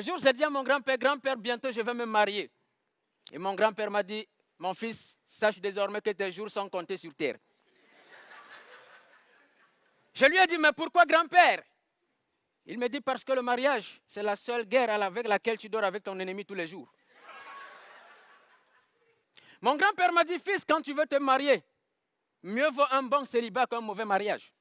Un jour, j'ai dit à mon grand-père, bientôt je vais me marier. Et mon grand-père m'a dit, mon fils, sache désormais que tes jours sont comptés sur terre. Je lui ai dit, mais pourquoi grand-père? Il me dit, parce que le mariage, c'est la seule guerre avec laquelle tu dors avec ton ennemi tous les jours. Mon grand-père m'a dit, fils, quand tu veux te marier, mieux vaut un bon célibat qu'un mauvais mariage.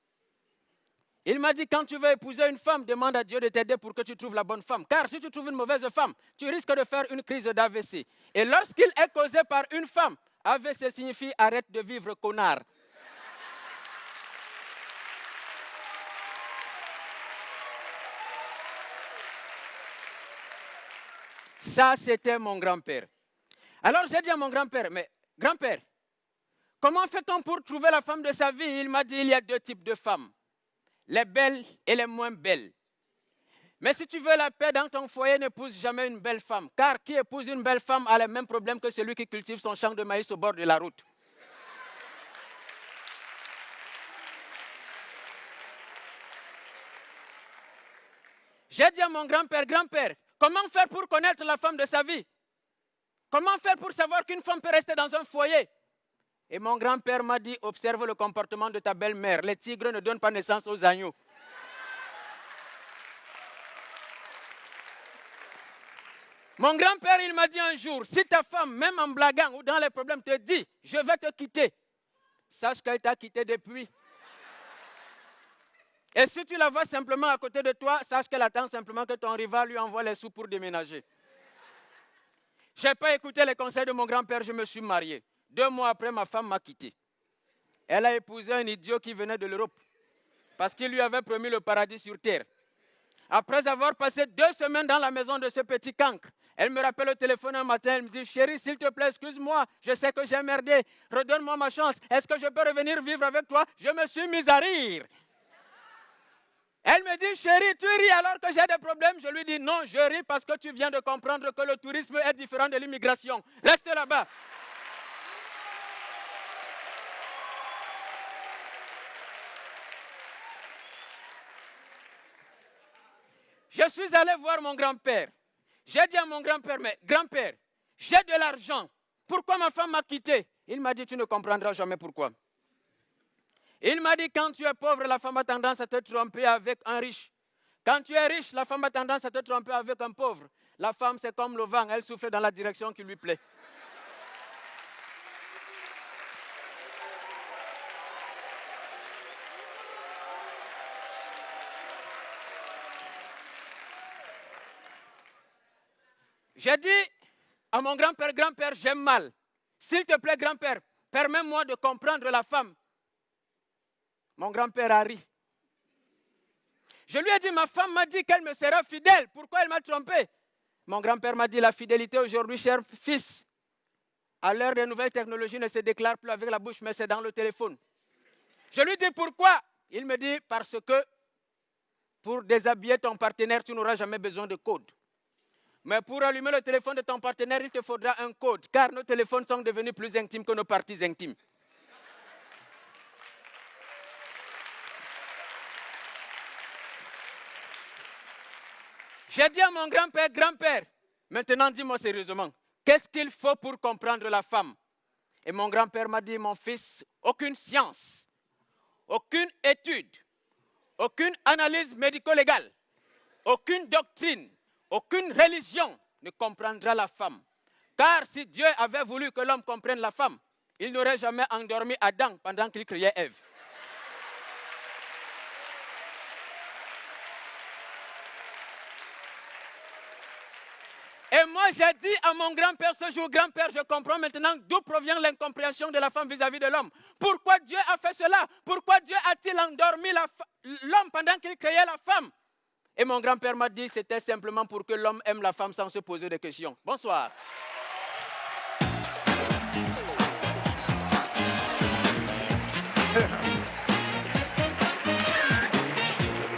Il m'a dit, quand tu veux épouser une femme, demande à Dieu de t'aider pour que tu trouves la bonne femme. Car si tu trouves une mauvaise femme, tu risques de faire une crise d'AVC. Et lorsqu'il est causé par une femme, AVC signifie arrête de vivre, connard. Ça, c'était mon grand-père. Alors j'ai dit à mon grand-père, mais grand-père, comment fait-on pour trouver la femme de sa vie? Il m'a dit, il y a deux types de femmes, les belles et les moins belles. Mais si tu veux la paix dans ton foyer, n'épouse jamais une belle femme. Car qui épouse une belle femme a les mêmes problèmes que celui qui cultive son champ de maïs au bord de la route. J'ai dit à mon grand-père, grand-père, comment faire pour connaître la femme de sa vie? Comment faire pour savoir qu'une femme peut rester dans un foyer? Et mon grand-père m'a dit, observe le comportement de ta belle-mère. Les tigres ne donnent pas naissance aux agneaux. Mon grand-père, il m'a dit un jour, si ta femme, même en blaguant ou dans les problèmes, te dit, je vais te quitter, sache qu'elle t'a quitté depuis. Et si tu la vois simplement à côté de toi, sache qu'elle attend simplement que ton rival lui envoie les sous pour déménager. Je n'ai pas écouté les conseils de mon grand-père, je me suis marié. 2 mois après, ma femme m'a quitté. Elle a épousé un idiot qui venait de l'Europe, parce qu'il lui avait promis le paradis sur terre. Après avoir passé 2 semaines dans la maison de ce petit cancre, elle me rappelle au téléphone un matin, elle me dit, chérie, s'il te plaît, excuse-moi, je sais que j'ai merdé, redonne-moi ma chance, est-ce que je peux revenir vivre avec toi? Je me suis mise à rire. Elle me dit, chérie, tu ris alors que j'ai des problèmes? Je lui dis, non, je ris parce que tu viens de comprendre que le tourisme est différent de l'immigration. Reste là-bas. Je suis allé voir mon grand-père. J'ai dit à mon grand-père, mais grand-père, j'ai de l'argent. Pourquoi ma femme m'a quitté? Il m'a dit, tu ne comprendras jamais pourquoi. Il m'a dit, quand tu es pauvre, la femme a tendance à te tromper avec un riche. Quand tu es riche, la femme a tendance à te tromper avec un pauvre. La femme, c'est comme le vent, elle souffle dans la direction qui lui plaît. J'ai dit à mon grand-père, grand-père, j'aime mal. S'il te plaît, grand-père, permets-moi de comprendre la femme. Mon grand-père a ri. Je lui ai dit, ma femme m'a dit qu'elle me sera fidèle. Pourquoi elle m'a trompé? Mon grand-père m'a dit, la fidélité aujourd'hui, cher fils, à l'heure des nouvelles technologies, ne se déclare plus avec la bouche, mais c'est dans le téléphone. Je lui dis, pourquoi? Il me dit, parce que pour déshabiller ton partenaire, tu n'auras jamais besoin de code. Mais pour allumer le téléphone de ton partenaire, il te faudra un code, car nos téléphones sont devenus plus intimes que nos parties intimes. J'ai dit à mon grand-père, grand-père, maintenant dis-moi sérieusement, qu'est-ce qu'il faut pour comprendre la femme? Et mon grand-père m'a dit, mon fils, aucune science, aucune étude, aucune analyse médico-légale, aucune doctrine, aucune religion ne comprendra la femme. Car si Dieu avait voulu que l'homme comprenne la femme, il n'aurait jamais endormi Adam pendant qu'il criait Ève. Et moi, j'ai dit à mon grand-père ce jour, grand-père, je comprends maintenant d'où provient l'incompréhension de la femme vis-à-vis de l'homme. Pourquoi Dieu a fait cela? Pourquoi Dieu a-t-il endormi l'homme pendant qu'il créait la femme? Et mon grand-père m'a dit, c'était simplement pour que l'homme aime la femme sans se poser de questions. Bonsoir.